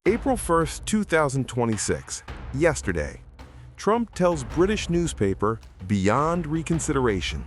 April 1st, 2026. Yesterday. Trump tells British newspaper, beyond reconsideration.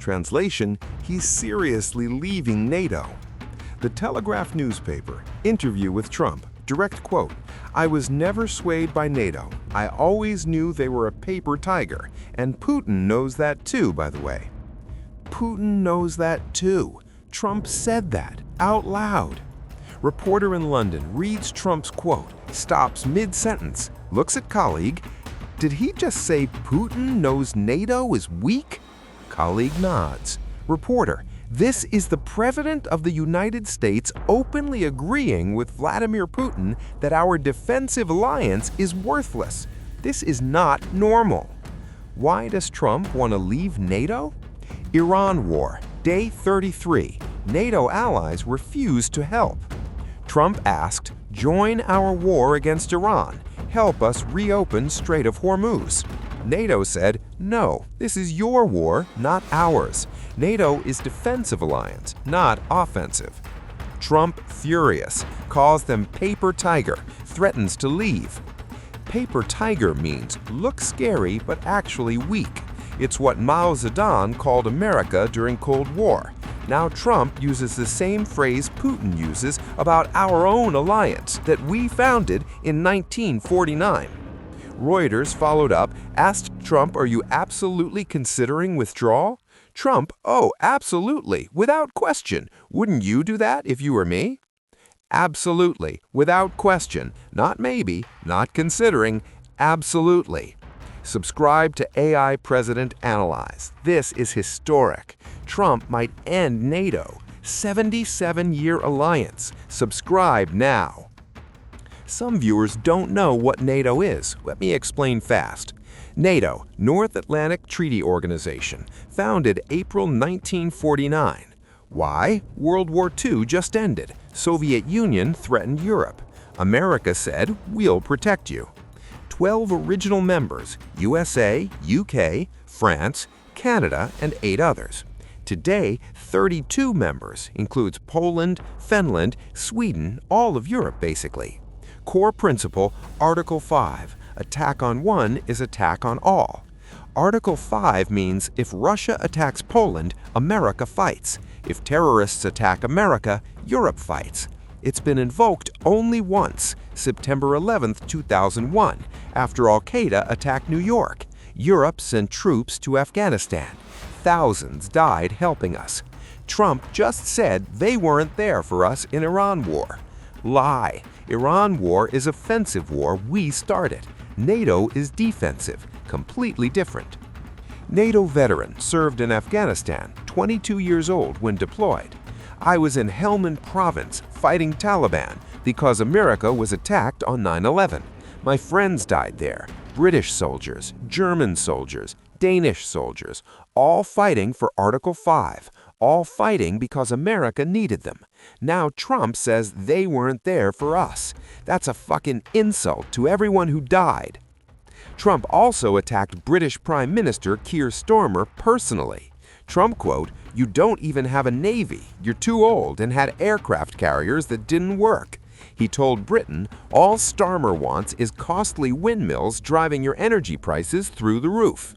Translation, he's seriously leaving NATO. The Telegraph newspaper, interview with Trump, direct quote, "I was never swayed by NATO. I always knew they were a paper tiger, and Putin knows that too, by the way." Putin knows that too. Trump said that, out loud. Reporter in London reads Trump's quote, stops mid-sentence, looks at colleague. Did he just say Putin knows NATO is weak? Colleague nods. Reporter, this is the President of the United States openly agreeing with Vladimir Putin that our defensive alliance is worthless. This is not normal. Why does Trump want to leave NATO? Iran war, day 33. NATO allies refuse to help. Trump asked, join our war against Iran. Help us reopen Strait of Hormuz. NATO said, no, this is your war, not ours. NATO is defensive alliance, not offensive. Trump furious, calls them paper tiger, threatens to leave. Paper tiger means look scary but actually weak. It's what Mao Zedong called America during Cold War. Now Trump uses the same phrase Putin uses about our own alliance that we founded in 1949. Reuters followed up, asked Trump, are you absolutely considering withdrawal? Trump, oh, absolutely, without question. Wouldn't you do that if you were me? Absolutely, without question. Not maybe, not considering, absolutely. Subscribe to AI President Analyze. This is historic. Trump might end NATO. 77-year alliance. Subscribe now. Some viewers don't know what NATO is. Let me explain fast. NATO, North Atlantic Treaty Organization, founded April 1949. Why? World War II just ended. Soviet Union threatened Europe. America said, we'll protect you. 12 original members, USA, UK, France, Canada, and 8 others. Today, 32 members, includes Poland, Finland, Sweden, all of Europe basically. Core principle, Article 5, attack on one is attack on all. Article 5 means if Russia attacks Poland, America fights. If terrorists attack America, Europe fights. It's been invoked only once, September 11, 2001, after Al-Qaeda attacked New York. Europe sent troops to Afghanistan. Thousands died helping us. Trump just said they weren't there for us in Iran war. Lie. Iran war is offensive war we started. NATO is defensive, completely different. NATO veteran served in Afghanistan, 22 years old when deployed. I was in Helmand province fighting Taliban because America was attacked on 9/11. My friends died there, British soldiers, German soldiers, Danish soldiers, all fighting for Article 5, all fighting because America needed them. Now Trump says they weren't there for us. That's a fucking insult to everyone who died. Trump also attacked British Prime Minister Keir Starmer personally. Trump quote, you don't even have a navy, you're too old and had aircraft carriers that didn't work. He told Britain, all Starmer wants is costly windmills driving your energy prices through the roof.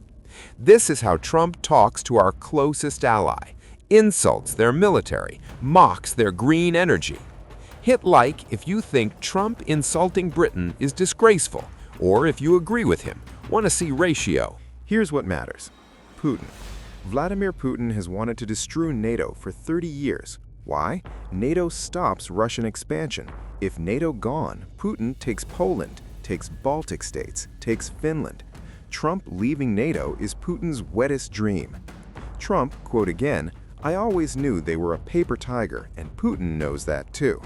This is how Trump talks to our closest ally, insults their military, mocks their green energy. Hit like if you think Trump insulting Britain is disgraceful, or if you agree with him. Want to see ratio. Here's what matters. Putin. Vladimir Putin has wanted to destroy NATO for 30 years. Why? NATO stops Russian expansion. If NATO gone, Putin takes Poland, takes Baltic states, takes Finland. Trump leaving NATO is Putin's wettest dream. Trump, quote again, I always knew they were a paper tiger, and Putin knows that too.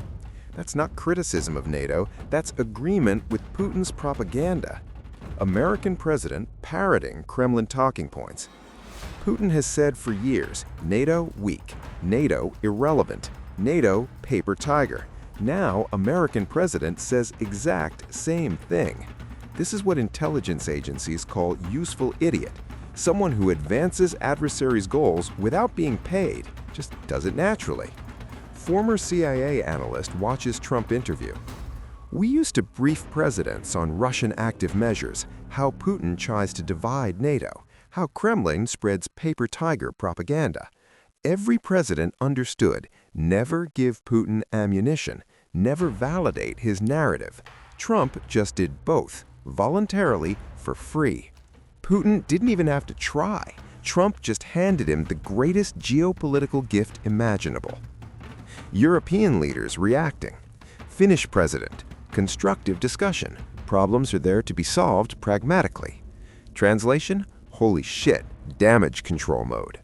That's not criticism of NATO, that's agreement with Putin's propaganda. American president parroting Kremlin talking points. Putin has said for years, NATO weak, NATO irrelevant, NATO paper tiger. Now, American president says exact same thing. This is what intelligence agencies call useful idiot, someone who advances adversaries' goals without being paid, just does it naturally. Former CIA analyst watches Trump interview. We used to brief presidents on Russian active measures, how Putin tries to divide NATO, how Kremlin spreads paper tiger propaganda. Every president understood, never give Putin ammunition, never validate his narrative. Trump just did both, voluntarily, for free. Putin didn't even have to try. Trump just handed him the greatest geopolitical gift imaginable. European leaders reacting. Finnish president. Constructive discussion. Problems are there to be solved pragmatically. Translation? Holy shit, damage control mode.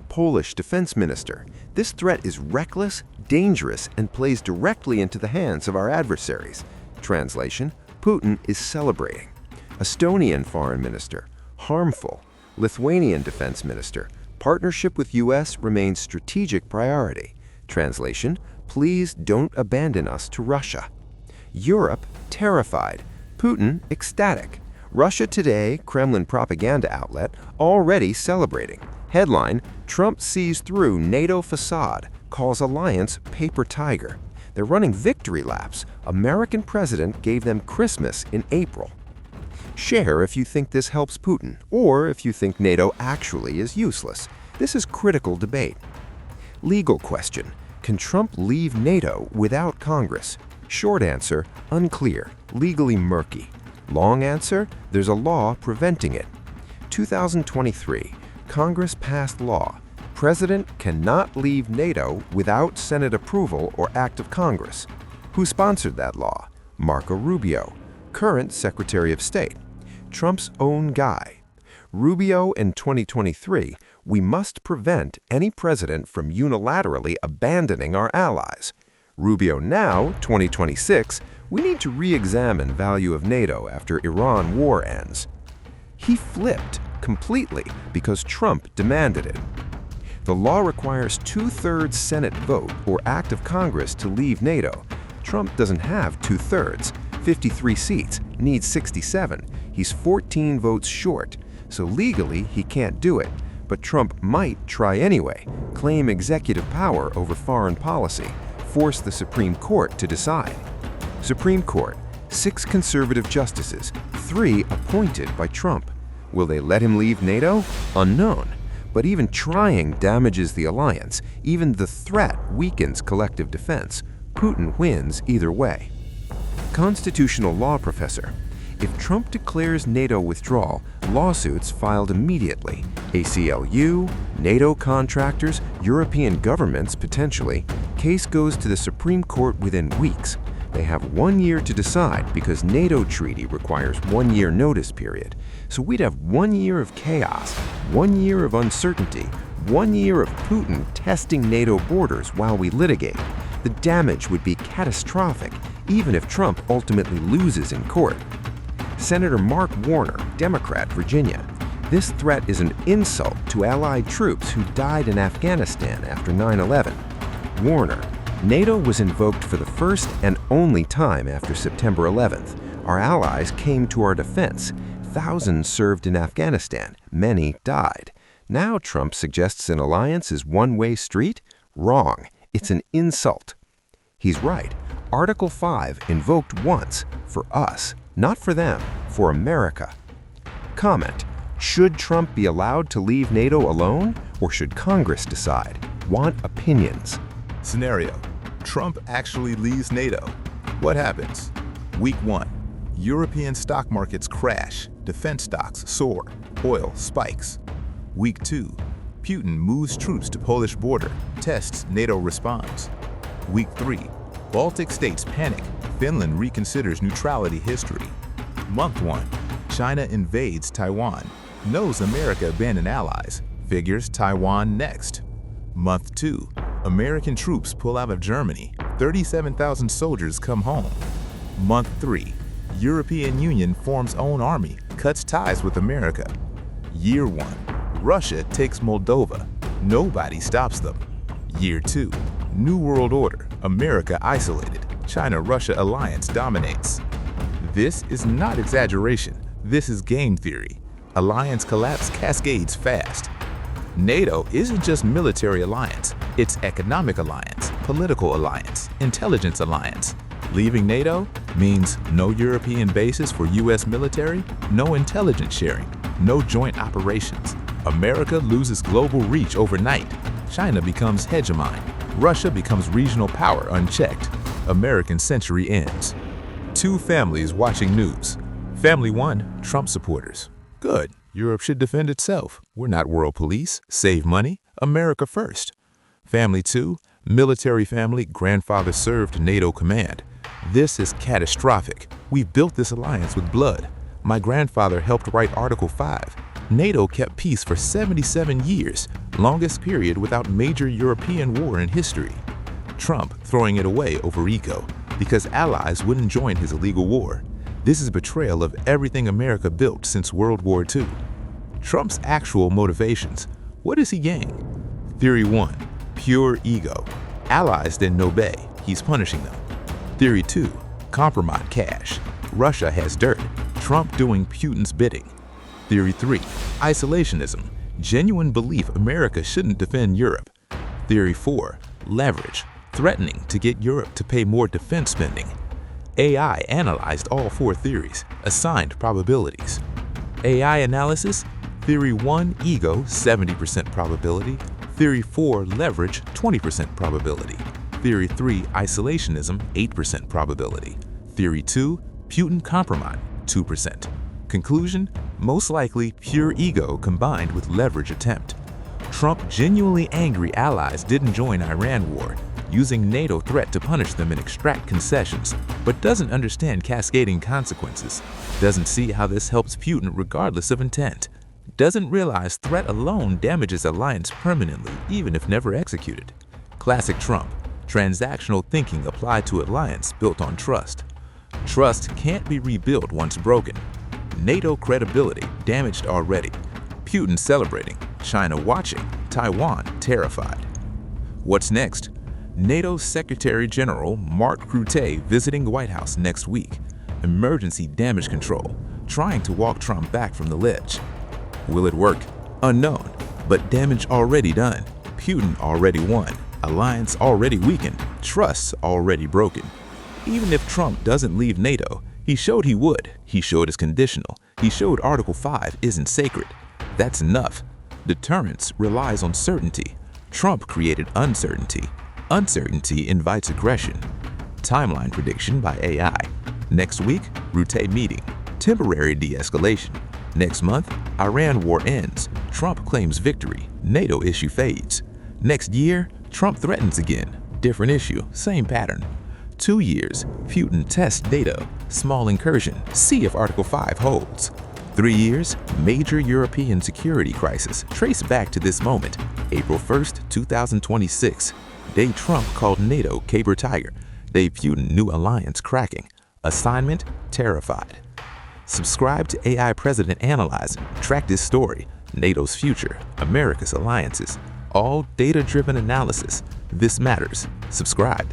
Polish defense minister. This threat is reckless, dangerous, and plays directly into the hands of our adversaries. Translation? Putin is celebrating. Estonian foreign minister. Harmful. Lithuanian defense minister. Partnership with U.S. remains strategic priority. Translation? Please don't abandon us to Russia. Europe, terrified. Putin, ecstatic. Russia Today, Kremlin propaganda outlet, already celebrating. Headline, Trump sees through NATO facade, calls alliance paper tiger. They're running victory laps. American president gave them Christmas in April. Share if you think this helps Putin, or if you think NATO actually is useless. This is critical debate. Legal question. Can Trump leave NATO without Congress? Short answer, unclear, legally murky. Long answer, there's a law preventing it. 2023, Congress passed law. President cannot leave NATO without Senate approval or act of Congress. Who sponsored that law? Marco Rubio, current Secretary of State. Trump's own guy. Rubio in 2023, we must prevent any president from unilaterally abandoning our allies. Rubio now, 2026, we need to re-examine value of NATO after Iran war ends. He flipped completely because Trump demanded it. The law requires 2/3 Senate vote or act of Congress to leave NATO. Trump doesn't have 2/3, 53 seats, needs 67. He's 14 votes short, so legally he can't do it. But Trump might try anyway, claim executive power over foreign policy, force the Supreme Court to decide. Supreme Court, 6 conservative justices, 3 appointed by Trump. Will they let him leave NATO? Unknown. But even trying damages the alliance. Even the threat weakens collective defense. Putin wins either way. Constitutional law professor. If Trump declares NATO withdrawal, lawsuits filed immediately. ACLU, NATO contractors, European governments potentially. Case goes to the Supreme Court within weeks. They have 1 year to decide because NATO treaty requires 1 year notice period. So we'd have 1 year of chaos, 1 year of uncertainty, 1 year of Putin testing NATO borders while we litigate. The damage would be catastrophic, even if Trump ultimately loses in court. Senator Mark Warner, Democrat, Virginia. This threat is an insult to Allied troops who died in Afghanistan after 9/11. Warner, NATO was invoked for the first and only time after September 11th. Our allies came to our defense. Thousands served in Afghanistan. Many died. Now Trump suggests an alliance is one-way street? Wrong. It's an insult. He's right. Article 5 invoked once, for us, not for them, for America. Comment. Should Trump be allowed to leave NATO alone, or should Congress decide? Want opinions. Scenario. Trump actually leaves NATO. What happens? Week 1. European stock markets crash. Defense stocks soar. Oil spikes. Week 2. Putin moves troops to Polish border. Tests NATO responds. Week 3. Baltic states panic. Finland reconsiders neutrality history. Month 1. China invades Taiwan. Knows America abandoned allies. Figures Taiwan next. Month 2. American troops pull out of Germany. 37,000 soldiers come home. Month 3. European Union forms own army. Cuts ties with America. Year 1. Russia takes Moldova. Nobody stops them. Year 2. New World Order. America isolated. China-Russia alliance dominates. This is not exaggeration. This is game theory. Alliance collapse cascades fast. NATO isn't just military alliance. It's economic alliance, political alliance, intelligence alliance. Leaving NATO means no European bases for U.S. military, no intelligence sharing, no joint operations. America loses global reach overnight. China becomes hegemon. Russia becomes regional power unchecked. American century ends. Two families watching news. Family 1, Trump supporters. Good. Europe should defend itself. We're not world police. Save money. America first. Family 2, military family, grandfather served NATO command. This is catastrophic. We've built this alliance with blood. My grandfather helped write Article 5. NATO kept peace for 77 years, longest period without major European war in history. Trump throwing it away over ego because allies wouldn't join his illegal war. This is betrayal of everything America built since World War II. Trump's actual motivations. What does he gain? Theory 1, pure ego. Allies didn't obey. He's punishing them. Theory 2, compromise cash. Russia has dirt. Trump doing Putin's bidding. Theory 3, isolationism. Genuine belief America shouldn't defend Europe. Theory 4, leverage. Threatening to get Europe to pay more defense spending. AI analyzed all 4 theories, assigned probabilities. AI analysis, Theory 1, ego, 70% probability. Theory 4, leverage, 20% probability. Theory 3, isolationism, 8% probability. Theory 2, Putin compromise, 2%. Conclusion, most likely pure ego combined with leverage attempt. Trump genuinely angry allies didn't join Iran war, using NATO threat to punish them and extract concessions, but doesn't understand cascading consequences, doesn't see how this helps Putin regardless of intent, doesn't realize threat alone damages alliance permanently even if never executed. Classic Trump, transactional thinking applied to alliance built on trust. Trust can't be rebuilt once broken. NATO credibility damaged already. Putin celebrating, China watching, Taiwan terrified. What's next? NATO's Secretary General Mark Rutte visiting the White House next week. Emergency damage control, trying to walk Trump back from the ledge. Will it work? Unknown, but damage already done. Putin already won. Alliance already weakened. Trust already broken. Even if Trump doesn't leave NATO, he showed he would. He showed it's conditional. He showed Article 5 isn't sacred. That's enough. Deterrence relies on certainty. Trump created uncertainty. Uncertainty invites aggression. Timeline prediction by AI. Next week, Rutte meeting. Temporary de-escalation. Next month, Iran war ends. Trump claims victory. NATO issue fades. Next year, Trump threatens again. Different issue, same pattern. 2 years, Putin tests NATO. Small incursion. See if Article 5 holds. 3 years, major European security crisis. Trace back to this moment, April 1st, 2026. Day Trump called NATO Caper Tiger. Day Putin new alliance cracking. Assignment terrified. Subscribe to AI President Analyze. Track this story. NATO's future. America's alliances. All data-driven analysis. This matters. Subscribe.